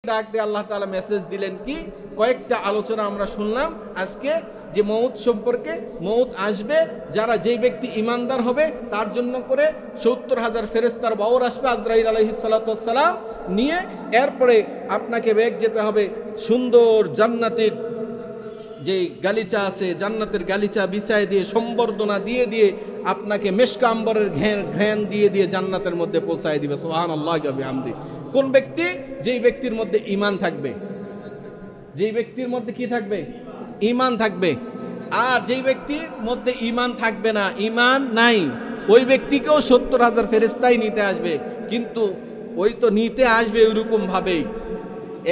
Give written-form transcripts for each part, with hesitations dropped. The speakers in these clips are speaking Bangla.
ডাক দিয়ে আল্লাহ তাআলা মেসেজ দিলেন কি কয়েকটা আলোচনা আমরা শুনলাম আজকে যে মউত সম্পর্কে। মউত আসবে, যারা যেই ব্যক্তি ইমানদার হবে তার জন্য করে ৭০,০০০ ফেরেশতার বাওর আসবে আজরাইল আলাইহিস সালাতু ওয়াস সালাম নিয়ে। এরপরে আপনাকে বেগ যেতে হবে সুন্দর জান্নাতের যে গালিচা আছে, জান্নাতের গালিচা বিছায় দিয়ে সম্বর্ধনা দিয়ে দিয়ে আপনাকে মেশক আম্বরের ঘ্রাণ দিয়ে দিয়ে জান্নাতের মধ্যে পৌঁছায় দিবে। সুবহানাল্লাহি ওয়া বিহামদি। কোন ব্যক্তি? যেই ব্যক্তির মধ্যে ঈমান থাকবে। যেই ব্যক্তির মধ্যে কি থাকবে? ঈমান থাকবে। আর যেই ব্যক্তির মধ্যে ঈমান থাকবে না, ঈমান নাই, ওই ব্যক্তিকেও ৭০,০০০ ফেরেশতাই নিতে আসবে। কিন্তু ওই তো নিতে আসবে ওইরকম ভাবেই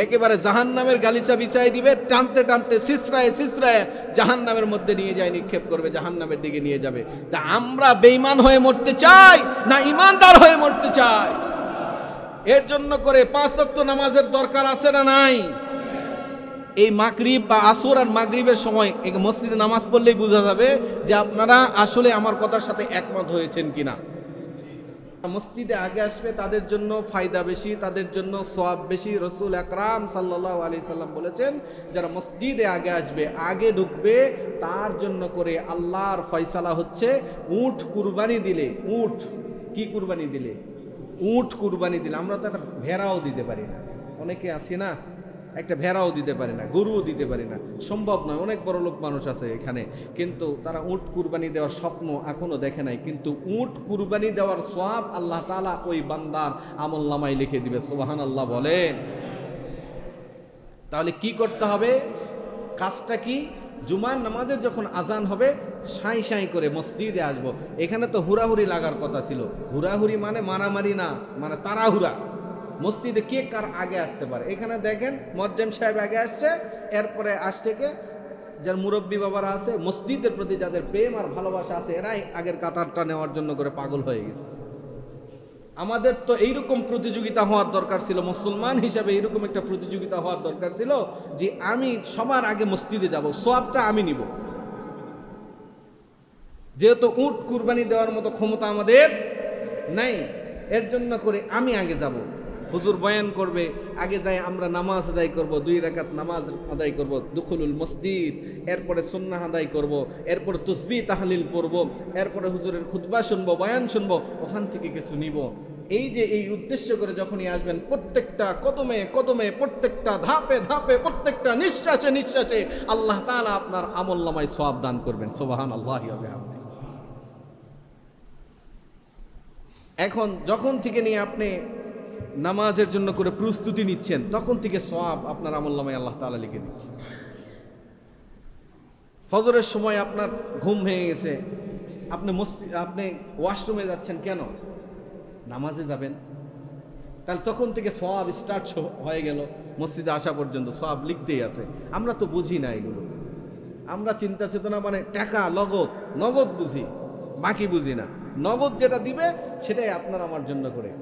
একেবারে জাহান্নামের গালিচা বিছাই দিবে, টানতে টানতে সিসরায় সিসরায় জাহান্নামের মধ্যে নিয়ে যায়, নিক্ষেপ করবে, জাহান্নামের দিকে নিয়ে যাবে। তা আমরা বেঈমান হয়ে মরতে চাই না ইমানদার হয়ে মরতে চাই? এর জন্য করে ৫ ওয়াক্ত নামাজের দরকার আছে না নাই? এই মাগরিব বা আসর আর মাগরিবের সময় মসজিদে নামাজ পড়লেই বোঝা যাবে যে আপনারা আসলে আমার কথার সাথে একমত হয়েছেন কিনা। মসজিদে আগে আসবে তাদের জন্য ফায়দা বেশি, তাদের জন্য সওয়াব বেশি। রাসূল আকরাম সাল্লাল্লাহু আলাইহি সাল্লাম বলেছেন, যারা মসজিদে আগে আসবে, আগে ঢুকবে, তার জন্য করে আল্লাহর ফয়সালা হচ্ছে উট কুরবানি দিলে। উট কি কুরবানি দিলে? উট কুরবানি দিলে। আমরা তো একটা ভেড়াও দিতে পারি না, অনেকে আছি না, একটা ভেড়াও দিতে পারি না, গরুও দিতে পারি না, সম্ভব নয়। অনেক বড় লোক মানুষ আছে এখানে, কিন্তু তারা উট কুরবানি দেওয়ার স্বপ্ন এখনো দেখে নাই। কিন্তু উট কুরবানি দেওয়ার সওয়াব আল্লাহ তাআলা ওই বান্দার আমলনামায় লিখে দিবে। সুবহানাল্লাহ বলেন। তাহলে কি করতে হবে? কাজটা কি? জুমার নামাজের যখন আজান হবে সাঁই সাঁই করে মসজিদে আসবো। এখানে তো হুড়াহুড়ি লাগার কথা ছিল। হুড়াহুড়ি মানে মারামারি না, মানে তাড়াহুড়া। মসজিদে কে কার আগে আসতে পারে? এখানে দেখেন মুয়াজ্জিম সাহেব আগে আসছে, এরপরে আসছে কে? যার মুরব্বী বাবারা আছে, মসজিদের প্রতি যাদের প্রেম আর ভালোবাসা আছে, এরাই আগের কাতারটা নেওয়ার জন্য করে পাগল হয়ে গেছে। আমাদের তো এইরকম প্রতিযোগিতা হওয়ার দরকার ছিল, মুসলমান হিসাবে এইরকম একটা প্রতিযোগিতা হওয়ার দরকার ছিল যে আমি সবার আগে মসজিদে যাব, সওয়াবটা আমি নিব। যেহেতু উট কুরবানি দেওয়ার মতো ক্ষমতা আমাদের নাই, এর জন্য করে আমি আগে যাব। হুজুর বয়ান করবে, আগে যাই আমরা নামাজ আদায় করব, 2 রাকাত নামাজ আদায় করব, দুখুলুল মসজিদ, এরপরে সুন্নাহ আদায় করব, এরপরে তাসবিহ তাহলিল পড়ব, এরপরে হুজুরের খুতবা শুনবো, বয়ান শুনবো, ওখান থেকে কিছু নিব। এই যে এই উদ্দেশ্য করে যখনই আসবেন, প্রত্যেকটা কদমে কদমে, প্রত্যেকটা ধাপে ধাপে, প্রত্যেকটা নিঃশ্বাসে নিঃশ্বাসে আল্লাহ তাআলা আপনার আমলনামায় সওয়াব দান করবেন। সুবহানাল্লাহি ওয়া বিহামদিহি। এখন যখন থেকে নিয়ে আপনি নামাজের জন্য করে প্রস্তুতি নিচ্ছেন, তখন থেকে সওয়াব আপনার আমলনামায় আল্লাহ তাআলা লিখে দিচ্ছেন। ফজরের সময় আপনার ঘুম ভেঙে গেছে, আপনি ওয়াশরুমে যাচ্ছেন, কেন? নামাজে যাবেন। তাহলে তখন থেকে সওয়াব স্টার্ট হয়ে গেল, মসজিদে আসা পর্যন্ত সওয়াব লিখতেই আছে। আমরা তো বুঝি না এগুলো। আমরা চিন্তা চেতনা মানে টাকা নগদ বুঝি, বাকি বুঝি না। নগদ যেটা দিবে সেটাই আপনার আমার জন্য করে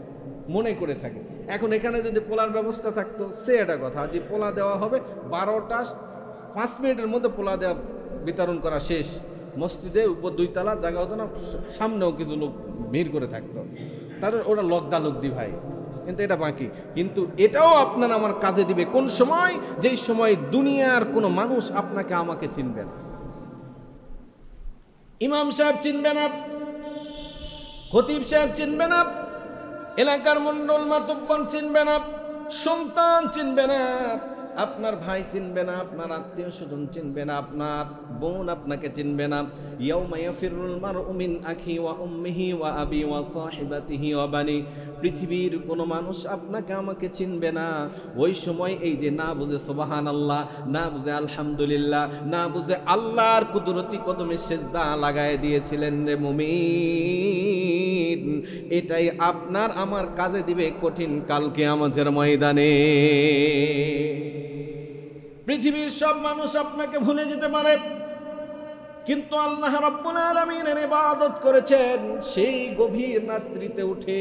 মনে করে থাকে। এখন এখানে যদি পোলার ব্যবস্থা থাকতো, সে একটা কথা, যে পোলা দেওয়া হবে 12টা 5 মিনিটের মধ্যে পোলা দেওয়া বিতরণ করা শেষ। মসজিদে উপর 2 তলা জায়গা হতো না, সামনেও কিছু লোক ভিড় করে থাকতো, তার ওরা লগ্দি ভাই। কিন্তু এটা বাকি, কিন্তু এটাও আপনার আমার কাজে দিবে। কোন সময়? যেই সময় দুনিয়ার কোনো মানুষ আপনাকে আমাকে চিনবে না। ইমাম সাহেব চিনবে না, খতিব সাহেব চিনবে না, এলাকার মন্ডল মাতব্বর চিনবে না, সন্তান চিনবে না, আপনার ভাই চিনবে না, আপনার আত্মীয় স্বজন চিনবে না, আপনার বোন আপনাকে চিনবে না। ইয়াউমা ইয়াফিরুল মারউ মিন আখি ওয়া উম্মিহি ওয়া আবি ওয়া সাহিবাতিহি ওয়া বানি। পৃথিবীর কোনো মানুষ আপনাকে আমাকে চিনবে না। ওই সময় এই যে না বুঝে সুবহানাল্লাহ, না বুঝে আলহামদুলিল্লাহ, না বুঝে আল্লাহর কুদরতি কদমে সেজদা লাগায় দিয়েছিলেন রে মুমিন, এটাই আপনার আমার কাজে দিবে কঠিন কাল কিয়ামতের ময়দানে। পৃথিবীর সব মানুষ আপনাকে ভুলে যেতে পারে, কিন্তু আল্লাহ রাব্বুল আলামিনের ইবাদত করেছেন সেই গভীর রাত্রিতে উঠে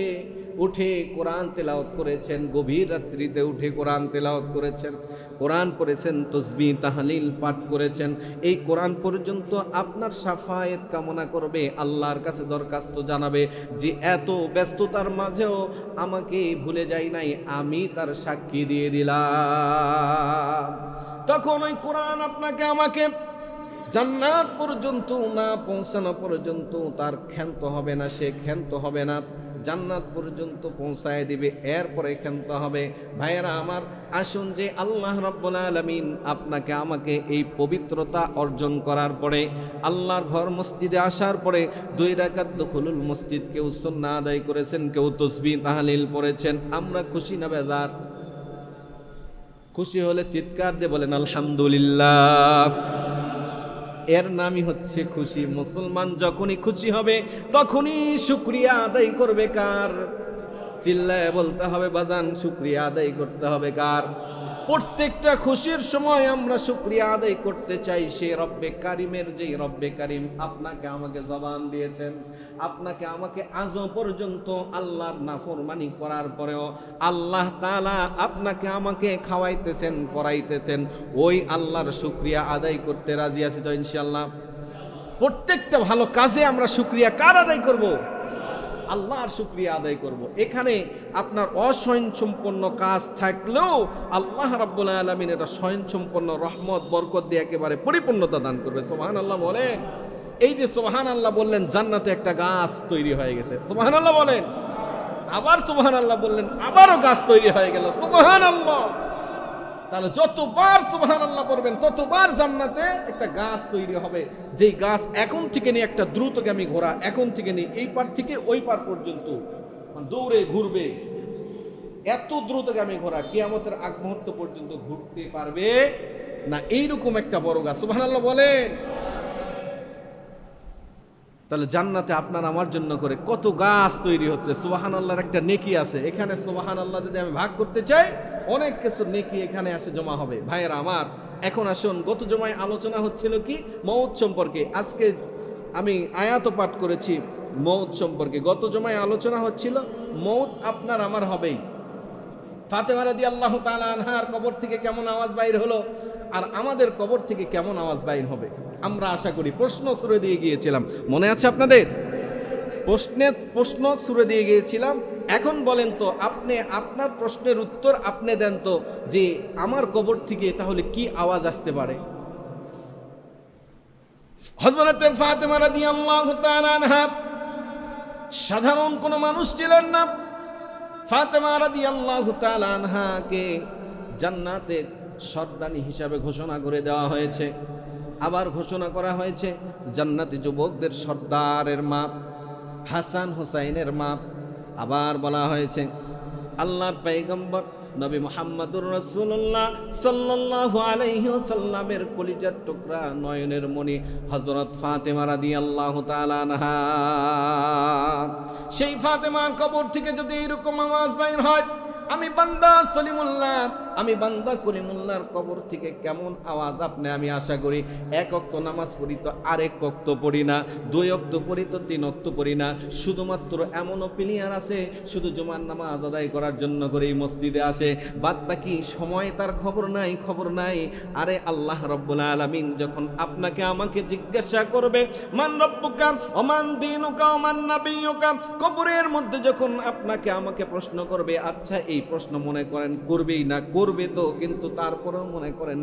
উঠে কোরআন তেলাওয়াত করেছেন, গভীর রাত্রিতে উঠে কোরআন তেলাওয়াত করেছেন, কোরআন পড়েছেন, তসবিহ তাহলিল পাঠ করেছেন, এই কোরআন পর্যন্ত আপনার শাফায়েত কামনা করবে, আল্লাহর কাছে দরখাস্ত জানাবে যে এত ব্যস্ততার মাঝেও আমাকে ভুলে যাই নাই, আমি তার সাক্ষী দিয়ে দিলাম। তখন ওই কোরআন আপনাকে আমাকে জান্নাত পর্যন্ত না পৌঁছানো পর্যন্ত তার ক্ষান্ত হবে না, সে ক্ষান্ত হবে না, জান্নাত পর্যন্ত পৌঁছায় দিবে, এরপরে ক্ষান্ত হবে। ভাইয়েরা আমার, আসুন যে আল্লাহ রাব্বুল আলামিন আপনাকে আমাকে এই পবিত্রতা অর্জন করার পরে, আল্লাহর ঘর মসজিদে আসার পরে 2 রাকাত দুখুলুল মসজিদ, কেউ সুন্নাহ আদায় করেছেন, কেউ তাসবিহ তাহলিল পড়েছেন, আমরা খুশি না বেজার? খুশি হলে চিৎকার দিয়ে বলেন আলহামদুলিল্লাহ। এর নামই হচ্ছে খুশি। মুসলমান যখনই খুশি হবে তখনই শুকরিয়া আদায় করবে কার? চিল্লায় বলতে হবে বাজান, শুকরিয়া আদায় করতে হবে কার? প্রত্যেকটা খুশির সময় আমরা শুকরিয়া আদায় করতে চাই সে রব্বে কারিমের, যেই রব্বে কারিম আপনাকে আমাকে জবান দিয়েছেন, আপনাকে আমাকে আজও পর্যন্ত আল্লাহর নাফরমানি করার পরেও আল্লাহ তাআলা আপনাকে আমাকে খাওয়াইতেছেন, পড়াইতেছেন, ওই আল্লাহর শুকরিয়া আদায় করতে রাজি আছি তো ইনশাআল্লাহ? প্রত্যেকটা ভালো কাজে আমরা শুকরিয়া কার আদায় করব? আল্লাহর শুকরিয়া আদায় করব। এখানে আপনার অস্বয়ংসম্পন্ন কাজ থাকলেও আল্লাহ রাব্বুল আলামিন এটা স্বয়ংসম্পন্ন রহমত বরকত দিয়ে একেবারে পরিপূর্ণতা দান করবে। সুবহানাল্লাহ বলেন। এই যে সুবহানাল্লাহ বললেন, জান্নাতে একটা গাছ তৈরি হয়ে গেছে, সুবহানাল্লাহ বলেন। আবার সুবহানাল্লাহ বললেন, আবারও গাছ তৈরি হয়ে গেল, সুবহানাল্লাহ। তাহলে যতবার সুবহানাল্লাহ পড়বেন ততবার জান্নাতে একটা গাছ তৈরি হবে, যেই গাছ এখন থেকে নিয়ে একটা দ্রুতগামী ঘোড়া, এখন থেকে নিয়ে এই পার থেকে ওই পার পর্যন্ত দৌড়ে ঘুরবে, এত দ্রুতগামী ঘোড়া কিয়ামতের আগ মুহূর্ত পর্যন্ত ঘুরতে পারবে না, এইরকম একটা বড় গাছ। সুবহানাল্লাহ বলেন। তাহলে জান্নাতে আপনার আমার জন্য করে কত গাছ তৈরি হচ্ছে। সুবহানাল্লাহর একটা নেকি আছে এখানে, সুবহানাল্লাহ যদি আমি ভাগ করতে চাই অনেক কিছু নেকি এখানে আসে জমা হবে। ভাইয়েরা আমার, এখন আসুন, গত জমায় আলোচনা হচ্ছিল কি মওত সম্পর্কে, আজকে আমি আয়াত পাঠ করেছি মওত সম্পর্কে। গত জমায় আলোচনা হচ্ছিল মওত আপনার আমার হবেই। ফাতেমা রাদিয়াল্লাহু তাআলা আনহার কবর থেকে কেমন আওয়াজ বাইর হলো, আর আমাদের কবর থেকে কেমন আওয়াজ বাইর হবে আমরা আশা করি। প্রশ্ন ছুড়ে দিয়ে গিয়েছিলাম, মনে আছে আপনাদের? প্রশ্ন ছুড়ে দিয়ে গিয়েছিলাম। এখন বলেন তো, আপনি আপনার প্রশ্নের উত্তর আপনি দেন তো, যে আমার কবর থেকে তাহলে কি আওয়াজ আসতে পারে? হযরতে ফাতেমা রাদিয়াল্লাহু তাআলা আনহা সাধারণ কোনো মানুষ ছিলেন না। ফাতেমা রাদিয়াল্লাহু তাআলা আনহাকে জান্নাতের সর্দানি হিসাবে ঘোষণা করে দেওয়া হয়েছে। আবার ঘোষণা করা হয়েছে জান্নাতি যুবকদের সর্দারের মা, হাসান হুসাইনের মা। আবার বলা হয়েছে আল্লাহর পয়গম্বর নবী মুহাম্মদুর রাসূলুল্লাহ সাল্লাল্লাহু আলাইহি ওয়াসাল্লামের কলিজার টুকরা নয়নের মণি হযরত ফাতেমা রাদিয়াল্লাহু তাআলা আনহা। সেই ফাতেমার কবর থেকে যদি এরকম আওয়াজ বাইর হয়, আমি বান্দা সলিমুল্লাহ, আমি বান্দা কলিমুল্লাহর কবর থেকে কেমন আওয়াজ আপনি আমি আশা করি। 1 ওয়াক্ত নামাজ পড়ি তো আরেক ওয়াক্ত পড়ি না, 2 ওয়াক্ত পড়ি তো 3 ওয়াক্ত পড়ি না। শুধুমাত্র এমনও প্লেয়ার আছে শুধু জুমার নামাজ আদায় করার জন্য করে এই মসজিদে আসে, বাদ বাকি সময় তার খবর নাই। আরে আল্লাহ রাব্বুল আলামিন যখন আপনাকে আমাকে জিজ্ঞাসা করবে মান রব্বুকা ওয়া মান দীনুকা ওয়া মান নাবিয়ুকা, কবরের মধ্যে যখন আপনাকে আমাকে প্রশ্ন করবে, আচ্ছা এই প্রশ্ন মনে করেন করবেই না, করবে তো, কিন্তু তারপরেও মনে করেন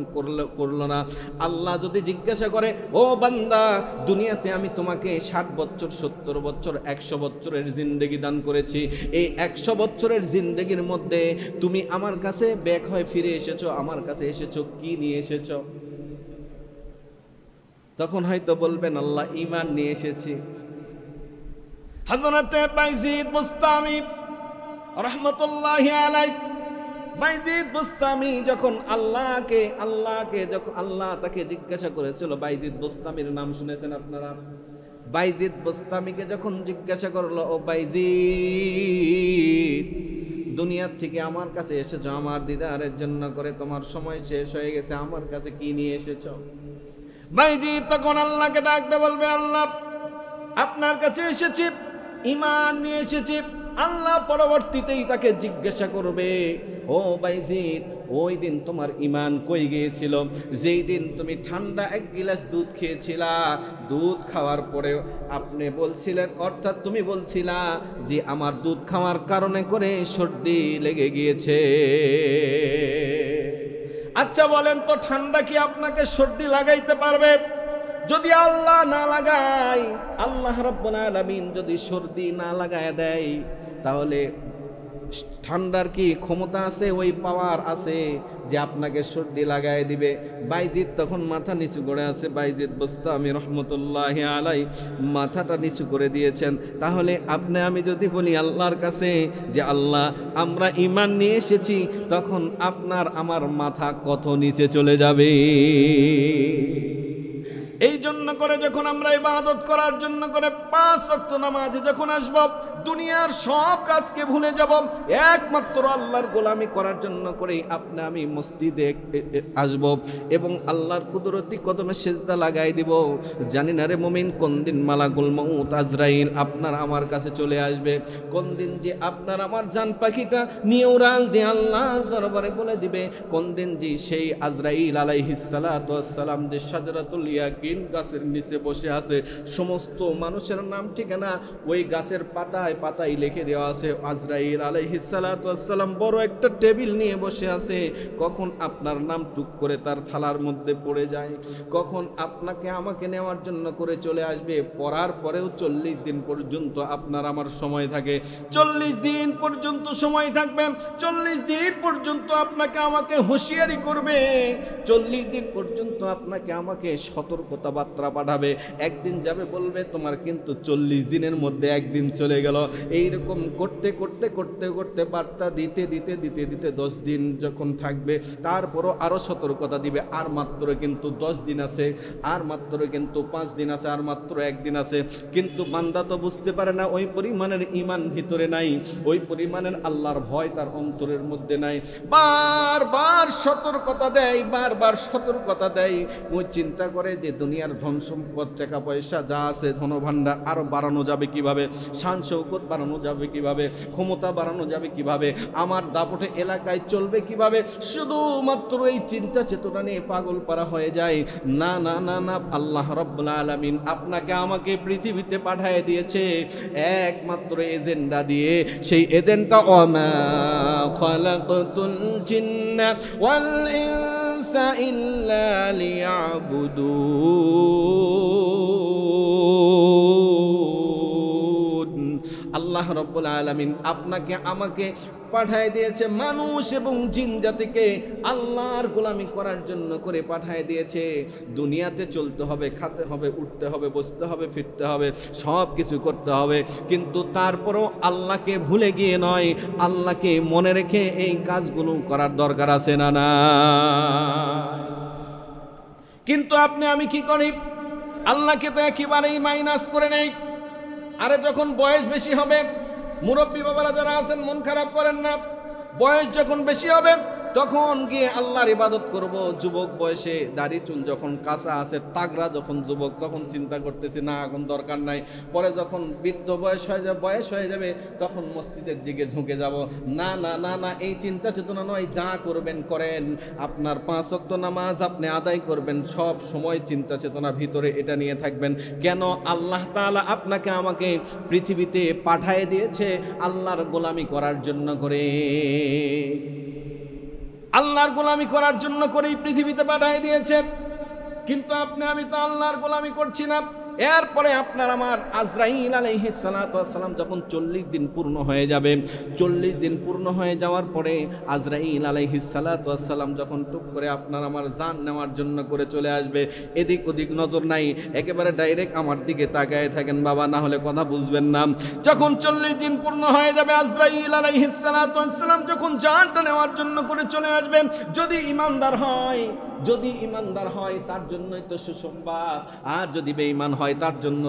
করলো না। আল্লাহ যদি জিজ্ঞাসা করে, ও বান্দা, দুনিয়াতে আমি তোমাকে 60 বছর 70 বছর 100 বছরের জিন্দেগি দান করেছি, এই 100 বছরের জিন্দেগির মধ্যে তুমি আমার কাছে ব্যাক হয়ে ফিরে এসেছো, আমার কাছে এসেছো, কি নিয়ে এসেছো? তখন হয়তো বলবেন আল্লাহ ঈমান নিয়ে এসেছি। হযরতে বাইজিদ বুস্তামি রহমতুল্লাহি আলাইহি, বাইজিদ বুস্তামি যখন আল্লাহকে যখন আল্লাহ তাকে জিজ্ঞাসা করেছিল, বাইজিদ বুস্তামির নাম শুনেছেন আপনারা? বাইজিদ বুস্তামিকে যখন জিজ্ঞাসা করলো, ও বাইজিদ, দুনিয়ার থেকে আমার কাছে এসেছো আমার দিদারের জন্য করে, তোমার সময় শেষ হয়ে গেছে, আমার কাছে কি নিয়ে এসেছো? বাইজিদ তখন আল্লাহকে ডাকতে বলবে, আল্লাহ আপনার কাছে এসেছি, ঈমান নিয়ে এসেছি, আল্লাহ পরবর্তীতেই তাকে জিজ্ঞাসা করবে, ও বাইজিদ, ওই দিন তোমার ঈমান কই গিয়েছিল? যেই দিন তুমি ঠান্ডা এক গিলাস দুধ খেয়েছিলা, দুধ খাওয়ার পরে আপনি বলছিলেন, অর্থাৎ তুমি বলছিলা যে আমার দুধ খাওয়ার কারণে করে সর্দি লেগে গিয়েছে। আচ্ছা বলেন তো, ঠান্ডা কি আপনাকে সর্দি লাগাইতে পারবে? যদি আল্লাহ না লাগায়, আল্লাহ রাব্বুল আলামিন যদি সর্দি না লাগায় দেয়, তাহলে ঠান্ডার কি ক্ষমতা আছে, ওই পাওয়ার আছে যে আপনাকে সর্দি লাগায় দিবে? বাইজিদ তখন মাথা নিচু করে আছে। বাইজিদ বোস্তামি রহমতুল্লাহি আলাই মাথাটা নিচু করে দিয়েছেন। তাহলে আপনি আমি যদি বলি আল্লাহর কাছে যে আল্লাহ আমরা ঈমান নিয়ে এসেছি, তখন আপনার আমার মাথা কত নিচে চলে যাবে। এই জন্য করে যখন আমরা ইবাদত করার জন্য করে 5 ওয়াক্ত নামাজে যখন আসব, দুনিয়ার সব কাজকে ভুলে যাব, একমাত্র আল্লাহর গোলামি করার জন্য করে আপনি আমি মসজিদে আসব এবং আল্লাহর কুদরতি কদমে সেজদা লাগাই দিব। জানি না রে মুমিন, কোন দিন মালাকুল মউত আজরাইল আপনার আমার কাছে চলে আসবে, কোন দিন যে আপনার আমার জান পাখিটা নিয়ে উড়াল দিয়ে আল্লাহর দরবারে বলে দিবে, কোন দিন যে সেই আজরাইল আলাইহিস সালাতু ওয়াস সালাম যে শাজরাতুল ইয়াকিন গাছের নিচে বসে আছে, সমস্ত মানুষের নাম ঠিকানা ওই গাছের পাতায় পাতায় লিখে দেওয়া আছে। আজরাইল আলাইহিস সালাতু ওয়াস সালাম বড় একটা টেবিল নিয়ে বসে আছে। কখন আপনার নাম টুক করে তার থালার মধ্যে পড়ে যায়, কখন আপনাকে আমাকে নেওয়ার জন্য করে চলে আসবে। পড়ার পরেও 40 দিন পর্যন্ত আপনার আমার সময় থাকে। 40 দিন পর্যন্ত সময় থাকবে, 40 দিন পর্যন্ত আপনাকে আমাকে হুঁশিয়ারি করবে, 40 দিন পর্যন্ত আপনাকে আমাকে সতর্কতা বার্তা পাঠাবে। একদিন যাবে বলবে তোমার কিন্তু 40 দিনের মধ্যে একদিন চলে গেল। এইরকম করতে করতে করতে করতে বার্তা দিতে দিতে দিতে দিতে 10 দিন যখন থাকবে, তারপরও আরো সতর্কতা দিবে, আর মাত্র কিন্তু 10 দিন আছে, আর মাত্র কিন্তু 5 দিন আছে, আর মাত্র 1 দিন আছে। কিন্তু বান্দা তো বুঝতে পারে না, ওই পরিমাণের ঈমান ভিতরে নাই, ওই পরিমাণের আল্লাহর ভয় তার অন্তরের মধ্যে নাই। বারবার সতর্কতা দেয়, বারবার সতর্কতা দেয়। ওই চিন্তা করে যে দুনিয়ার ধন সম্পদ টাকা পয়সা যা আছে, ধনভাণ্ডার আরো বাড়ানো যাবে কিভাবে, শান শৌকত বাড়ানো যাবে কিভাবে, ক্ষমতা বাড়ানো যাবে কিভাবে, আমার দাপটে এলাকায় চলবে কিভাবে, শুধুমাত্র এই চিন্তা চেতনা নিয়ে পাগল পারা হয়ে যায়। না না না না, আল্লাহ রাব্বুল আলামিন আপনাকে আমাকে পৃথিবীতে পাঠিয়ে দিয়েছে একমাত্র এজেন্ডা দিয়ে। সেই এজেন্ডা ওয়ামা খালাকতুল জিন্না ওয়াল ইনসা ইল্লা লিয়াবুদুন। আল্লাহ রাব্বুল আলামিন আপনাকে আমাকে পাঠায় দিয়েছে মানুষ এবং জিন জাতিকে আল্লাহর গোলামি করার জন্য করে পাঠায় দিয়েছে। দুনিয়াতে চলতে হবে, খেতে হবে, উঠতে হবে, বসতে হবে, ফিরতে হবে, সব কিছু করতে হবে, কিন্তু তারপরও আল্লাহকে ভুলে গিয়ে নয়, আল্লাহকে মনে রেখে এই কাজগুলো করার দরকার আছে না না? কিন্তু আপনি আমি কি করি? আল্লাহকে তো একেবারেই মাইনাস করে নেই। আরে যখন বয়স বেশি হবে, মুরব্বী বাবারা যারা আছেন মন খারাপ করেন না, বয়স যখন বেশি হবে তখন গিয়ে আল্লাহর ইবাদত করব। যুবক বয়সে দাড়ি চুল যখন কাঁচা আছে, তাগড়া যখন যুবক, তখন চিন্তা করতেছি না এখন দরকার নাই। পরে যখন বৃদ্ধ বয়স হয়ে যাবে তখন মসজিদের দিকে ঝুঁকে যাব। না না না না, এই চিন্তা চেতনা নয়। যা করবেন করেন, আপনার 5 ওয়াক্ত নামাজ আপনি আদায় করবেন, সব সময় চিন্তা চেতনা ভিতরে এটা নিয়ে থাকবেন। কেন? আল্লাহ তাআলা আপনাকে আমাকে পৃথিবীতে পাঠিয়ে দিয়েছে আল্লাহর গোলামি করার জন্য করে, আল্লাহর গোলামি করার জন্য করেই পৃথিবীতে পাঠিয়ে দিয়েছে। কিন্তু আপনি আমি তো আল্লাহর গোলামি করছি না। এরপরে আপনার আমার আজরাইল আলাইহিস সালাতু ওয়াস সালাম যখন 40 দিন পূর্ণ হয়ে যাবে, 40 দিন পূর্ণ হয়ে যাওয়ার পরে আজরাইল আলাইহিস সালাতু ওয়াস সালাম যখন টুক করে আপনার আমার জান নেওয়ার জন্য করে চলে আসবে, এদিক ওদিক নজর নাই, একেবারে ডাইরেক্ট আমার দিকে তাকায় থাকেন বাবা, না হলে কথা বুঝবেন না। যখন 40 দিন পূর্ণ হয়ে যাবে, আজরাইল আলাইহিস সালাতু ওয়াস সালাম যখন জানটা নেওয়ার জন্য করে চলে আসবেন, যদি ইমানদার হয় যদি ইমানদার হয় তার জন্যই তো সুসংবাদ, আর যদি বেঈমান হয় তার জন্য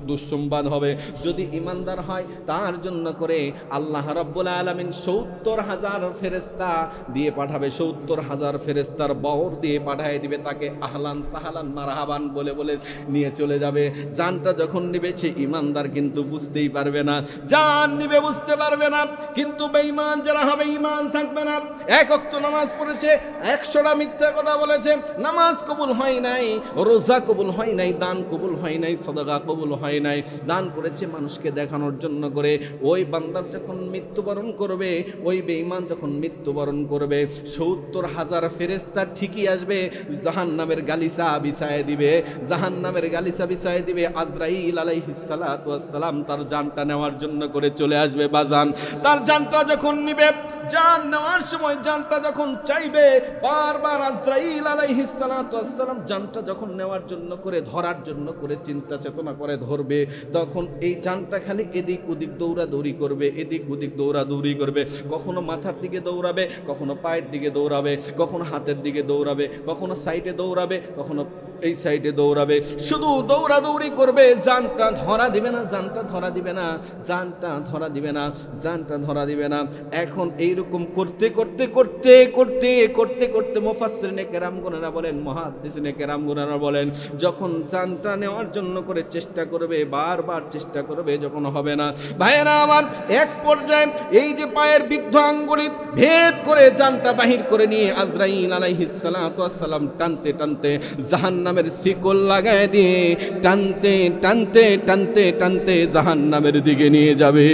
দুঃসংবাদ হবে। যদি ইমানদার হয় তার জন্য করে আল্লাহ রাব্বুল আলামিন ৭০,০০০ ফেরেশতা দিয়ে পাঠাবে, ৭০,০০০ ফেরেশতার বহর দিয়ে পাঠিয়ে দিবে, তাকে আহলান সাহালান মারহাবান বলে বলে নিয়ে চলে যাবে। জানটা যখন নিবে সে ইমানদার কিন্তু বুঝতেই পারবে না, জান নিবে বুঝতে পারবে না। কিন্তু বেঈমান যারা হবে ঈমান থাকবে না, এক ওয়াক্ত নামাজ পড়েছে, ১০০টা মিথ্যা কথা বলেছে, নামাজ কবুল হয় নাই, রোজা কবুল হয় নাই, দান কবুল হয় নাই, সাদাকা কবুল হয় নাই, দান করেছে মানুষকে দেখানোর জন্য করে। ওই বান্দার যখন মৃত্যুবরণ করবে, ওই বেঈমান যখন মৃত্যুবরণ করবে, ৭০,০০০ ফেরেশতা ঠিকই আসবে, জাহান্নামের গালিচা বিছায় দিবে, জাহান্নামের গালিচা বিছায় দিবে। আজরাইল আলাইহিস সালাতু ওয়াস সালাম তার জানটা নেওয়ার জন্য করে চলে আসবে। বাজান তার জানটা যখন নিবে, জান নেওয়ার সময় জানটা যখন চাইবে, বারবার আজরাইল আলাইহিস সালাতু ওয়াস সালাম জানটা যখন নেওয়ার জন্য করে ধরার জন্য করে চিন্তা চেতনা করে ধরবে, তখন এই জানটা খালি এদিক ওদিক দৌড়াদৌড়ি করবে, এদিক ওদিক দৌড়াদৌড়ি করবে। কখনো মাথার দিকে দৌড়াবে, কখনো পায়ের দিকে দৌড়াবে, কখনো হাতের দিকে দৌড়াবে, কখনো সাইডে দৌড়াবে, কখনো এই সাইডে দৌড়াবে, শুধু দৌড়াদৌড়ি করবে। জানটা ধরা দিবে না, জানটা ধরা দিবে না, জানটা ধরা দিবে না, জানটা ধরা দিবে না। এখন এইরকম করতে করতে করতে করতে করতে করতে মুফাসসিরিনে কেরামগণেরা বলেন, মুহাদ্দিসিনে কেরামগণেরা বলেন, যখন জানটা নেওয়ার জন্য করে চেষ্টা করবে, বারবার চেষ্টা করবে, যখন হবে না, ভাইয়েরা আমার, এক পর্যায়ে এই যে পায়ের বৃদ্ধ আঙ্গুলি ভেদ করে জানটা বাহির করে নিয়ে আজরাইল আলাইহিস সালাতু ওয়াস সালাম টানতে টানতে জাহান্নামের শিকল লাগায় দিয়ে টানতে টানতে টানতে টানতে জাহান্নামের দিকে নিয়ে যাবে।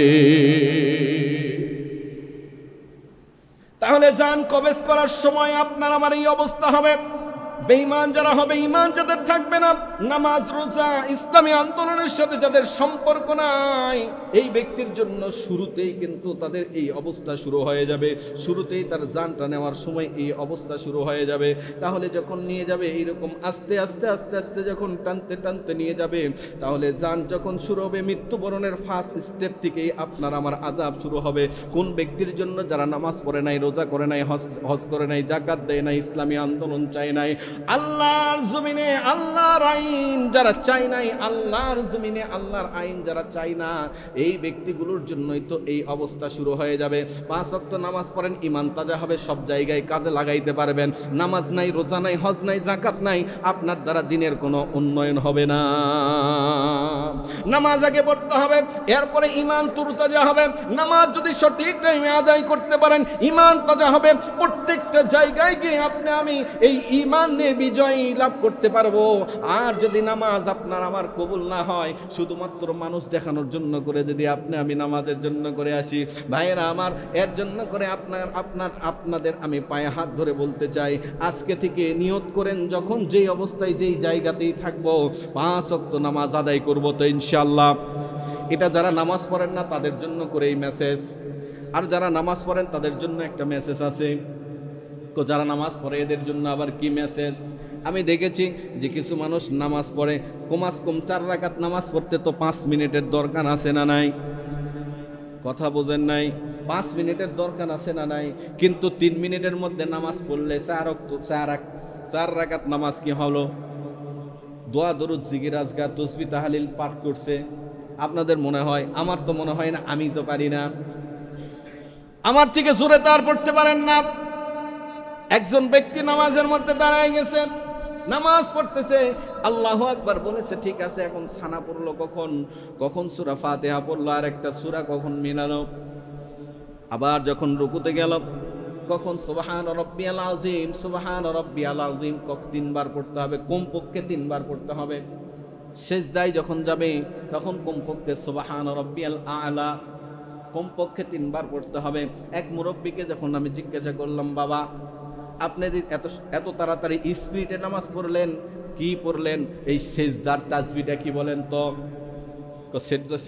তাহলে জান কবজ করার সময় আপনার আমার এই অবস্থা হবে। বেঈমান যারা হবে, ঈমান যাদের থাকবে না, নামাজ রোজা ইসলামী আন্দোলনের সাথে যাদের সম্পর্ক নাই, এই ব্যক্তির জন্য শুরুতেই কিন্তু তাদের এই অবস্থা শুরু হয়ে যাবে, শুরুতেই তার জানটা নেওয়ার সময় এই অবস্থা শুরু হয়ে যাবে। তাহলে যখন নিয়ে যাবে এইরকম আস্তে আস্তে আস্তে আস্তে যখন টানতে টানতে নিয়ে যাবে, তাহলে জান যখন শুরু হবে, মৃত্যুবরণের ফার্স্ট স্টেপ থেকেই আপনার আমার আযাব শুরু হবে। কোন ব্যক্তির জন্য? যারা নামাজ পড়ে নাই, রোজা করে নাই, হজ করে নাই, যাকাত দেয় নাই, ইসলামী আন্দোলন চায় নাই, আল্লাহর জমিনে আল্লাহর আইন যারা চায় নাই, আল্লাহর জমিনে আল্লাহর আইন যারা চায় না, এই ব্যক্তিগুলোর জন্যই তো এই অবস্থা শুরু হয়ে যাবে। 5 ওয়াক্ত নামাজ পড়েন, ঈমান তাজা হবে, সব জায়গায় কাজে লাগাইতে পারবেন। নামাজ নাই, রোজা নাই, হজ নাই, যাকাত নাই, আপনার দ্বারা দিনের কোনো উন্নয়ন হবে না। নামাজ আগে পড়তে হবে, এরপরে ঈমান তরতাজা হবে। নামাজ যদি সঠিক টাইমে আদায় করতে পারেন, ঈমান তাজা হবে। প্রত্যেকটা জায়গায় গিয়ে আপনি আমি এই ঈমান নিয়ে বিজয় লাভ করতে পারবো। আর যদি নামাজ আপনার আমার কবুল না হয়, শুধুমাত্র মানুষ দেখানোর জন্য করে যদি আপনি আমি নামাজের জন্য করে আসি, ভাইয়েরা আমার, এর জন্য করে আপনাদের আমি পায়ে হাত ধরে বলতে চাই, আজকে থেকে নিয়ত করেন, যখন যেই অবস্থায় যেই জায়গাতেই থাকবো 5 ওয়াক্ত নামাজ আদায় করবো তো ইনশাআল্লাহ। এটা যারা নামাজ পড়েন না তাদের জন্য করে এই মেসেজ, আর যারা নামাজ পড়েন তাদের জন্য একটা মেসেজ আছে। তো যারা নামাজ পড়ে এদের জন্য আবার কি মেসেজ? আমি দেখেছি যে কিছু মানুষ নামাজ পড়ে, কমাস কম 4 রাকাত নামাজ পড়তে তো 5 মিনিটের দরকার আছে না নাই? কথা বোঝেন নাই? 5 মিনিটের দরকার আছে না নাই? কিন্তু 3 মিনিটের মধ্যে নামাজ পড়লে 4 রাকাত নামাজ কি হলো? দোয়া দরুদ জিকির আজকার তাসবিহ তাহলিল পাঠ করছে। আপনাদের মনে হয়? আমার তো মনে হয় না, আমি তো পারি না। আমার থেকে জোরে তার পড়তে পারেন না। একজন ব্যক্তি নামাজের মধ্যে দাঁড়ায় গেছে, নামাজ পড়তেছে, আল্লাহু আকবার বলেছে, ঠিক আছে, এখন সানা পড়লো কখন সূরা ফাতিহা পড়লো, আর একটা সূরা কখন মিলালো, আবার যখন রুকুতে গেল কখন সুবহান রাব্বিয়াল আযীম, সুবহান রাব্বিয়াল আযীম 3 বার পড়তে হবে, কমপক্ষে 3 বার পড়তে হবে। সেজদায় যখন যাবে তখন কমপক্ষে সুবহান রাব্বিয়াল আ'লা কমপক্ষে 3 বার পড়তে হবে। এক মুরব্বীকে যখন আমি জিজ্ঞাসা করলাম, বাবা আপনি এত তাড়াতাড়ি স্পিডে নামাজ পড়লেন, কি পড়লেন? এই সেজদার তাসবিহটা কি বলেন তো?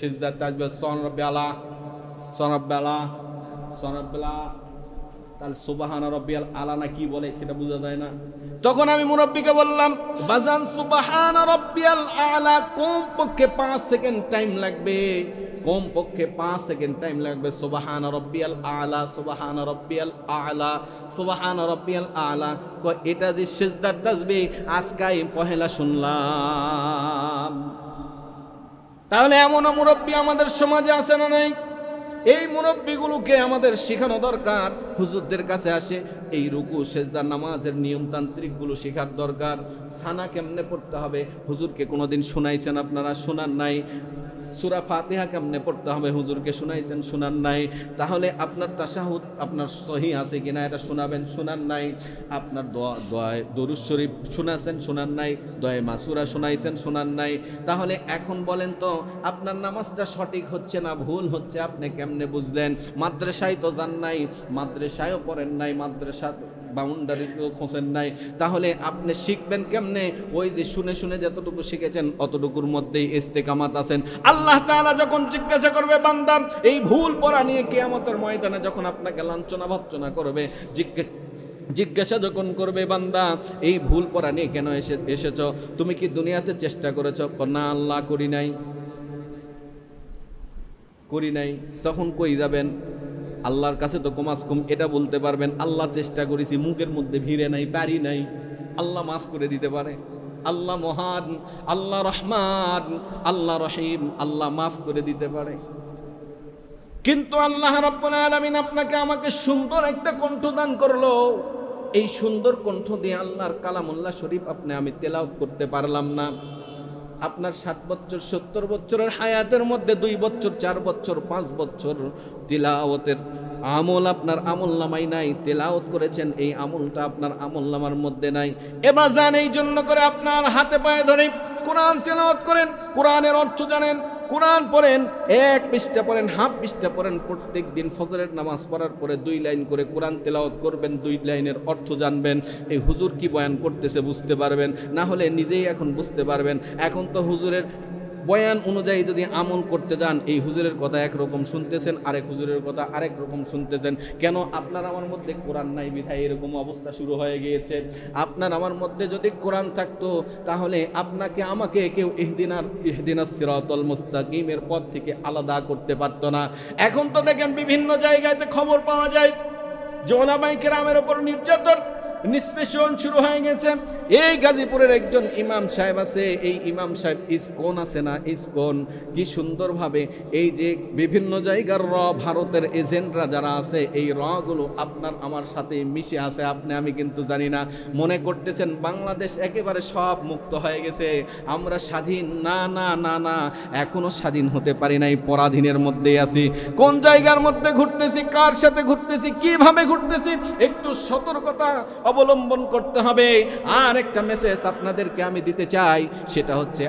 সেজদার তাসবিহ সুবহান রাব্বিয়াল আ'লা, সুবহান রাব্বিয়াল আ'লা, সুবহান রাব্বিয়াল আ'লা, তাহলে সুবহানা রাব্বিয়াল আলা না কি বলে সেটা বোঝা যায় না। তখন আমি মুরব্বিকে বললাম, বাজান সুবহানা রাব্বিয়াল আলা কমপক্ষে 5 সেকেন্ড টাইম লাগবে, কমপক্ষে 5 সেকেন্ড টাইম লাগবে। সুবহানা রাব্বিয়াল আলা, সুবহানা রাব্বিয়াল আলা, সুবহানা রাব্বিয়াল আলা। এটা যে সিজদার তাসবিহ আজকাই পহেলা শুনলাম। তাহলে এমন মুরব্বী আমাদের সমাজে আছে না নাই? এই মুরব্বীগুলোকে আমাদের শেখানো দরকার। হুজুরদের কাছে আসে এই রুকু সেজদা নামাজের নিয়মতান্ত্রিকগুলো শেখার দরকার। সানা কেমনে পড়তে হবে হুজুরকে কোনোদিন শোনাইছেন আপনারা? শোনান নাই। সূরা ফাতিহা কেমনে পড়তে হবে হুজুরকে শোনাইছেন? শোনান নাই। তাহলে আপনার তাশাহুদ আপনার সহি আছে কিনা এটা শোনাবেন? শোনান নাই। আপনার দোয়ায় দরুদ শরীফ শোনাছেন? শোনান নাই। দোয়ায়ে মাসুরা শোনাইছেন? শোনান নাই। তাহলে এখন বলেন তো আপনার নামাজটা সঠিক হচ্ছে না ভুল হচ্ছে আপনি কেমনে বুঝলেন? মাদ্রাসায় তো যান নাই, মাদ্রাসায়ও পড়েন নাই, মাদ্রাসা বাউন্ডারিতেও খোঁজেন নাই, তাহলে আপনি শিখবেন কেমনে? ওই যে শুনে শুনে যতটুকু শিখেছেন অতটুকুর মধ্যেই ইস্তেকামাত আছেন। আল্লাহ তাআলা যখন জিজ্ঞাসা করবে বান্দা এই ভুল পড়া নিয়ে কিয়ামতের ময়দানে, যখন আপনাকে লাঞ্ছনা ভর্ৎসনা করবে, জিজ্ঞাসা যখন করবে বান্দা এই ভুল পড়া নিয়ে কেন এসেছ, তুমি কি দুনিয়াতে চেষ্টা করেছ? না আল্লাহ করি নাই। তখন কই যাবেন? আল্লাহর কাছে তো কমাস কম এটা বলতে পারবেন, আল্লাহ চেষ্টা করেছি, মুখের মধ্যে ভিড়ে নাই, পারি নাই। আল্লাহ মাফ করে দিতে পারে। আল্লাহ মহান, আল্লাহ রহমান, আল্লাহ রহিম, আল্লাহ মাফ করে দিতে পারে। কিন্তু আল্লাহ রাব্বুল আলামিন আপনাকে আমাকে সুন্দর একটা কণ্ঠ দান করলো। এই সুন্দর কণ্ঠ দিয়ে আল্লাহর কালামুল্লাহ শরীফ আমি তেলাওয়াত করতে পারলাম না। আপনার 60 বছর 70 বছরের হায়াতের মধ্যে 2 বছর 4 বছর 5 বছর তিলাওয়াতের আমল আপনার আমলনামায় নাই, তেলাওয়াত করেছেন এই আমলটা আপনার আমলনামার মধ্যে নাই। এবার জান এই জন্য করে আপনার হাতে পায়ে ধরে কোরআন তেলাওয়াত করেন, কোরআনের অর্থ জানেন, কোরআন পড়েন, 1 পৃষ্ঠা পড়েন, হাফ পৃষ্ঠা পড়েন। প্রত্যেক দিন ফজরের নামাজ পড়ার পরে 2 লাইন করে কোরআন তেলাওয়াত করবেন, 2 লাইনের অর্থ জানবেন। এই হুজুর কি বয়ান করতেছে বুঝতে পারবেন, না হলে নিজেই এখন বুঝতে পারবেন। এখন তো হুজুরের বয়ান অনুযায়ী যদি আমল করতে যান, এই হুজুরের কথা একরকম শুনতেছেন, আরেক হুজুরের কথা আরেক রকম শুনতেছেন। কেন? আপনার আমার মধ্যে কোরআন নাই বিধায় এরকম অবস্থা শুরু হয়ে গিয়েছে। আপনার আমার মধ্যে যদি কোরআন থাকতো তাহলে আপনাকে আমাকে কেউ ইহদিনাস সিরাতাল মুস্তাকিমের পথ থেকে আলাদা করতে পারতো না। এখন তো দেখেন বিভিন্ন জায়গাতে খবর পাওয়া যায় যে ওলামায়ে কেরামের উপর নির্যাতন নিষ্পেষণ শুরু হয়ে গেছে। এই গাজীপুরের একজন ইমাম সাহেব আছে, এই ইমাম সাহেব ইসকন আছে না, ইসকন কি সুন্দরভাবে এই যে বিভিন্ন জায়গার ভারতের এজেন্টরা যারা আছে এই গুলো আপনার আমার সাথে মিশে আছে। আমি কিন্তু জানি না, মনে করতেছেন বাংলাদেশ একেবারে সব মুক্ত হয়ে গেছে, আমরা স্বাধীন। না না না না, এখনো স্বাধীন হতে পারি নাই, পরাধীনের মধ্যেই আছি। কোন জায়গার মধ্যে ঘুরতেছি, কার সাথে ঘুরতেছি, কিভাবে ঘুরতেছি, একটু সতর্কতা অবলম্বন করতে হবে। আর একটা মেসেজ আপনাদেরকে আমি দিতে চাই, সেটা হচ্ছে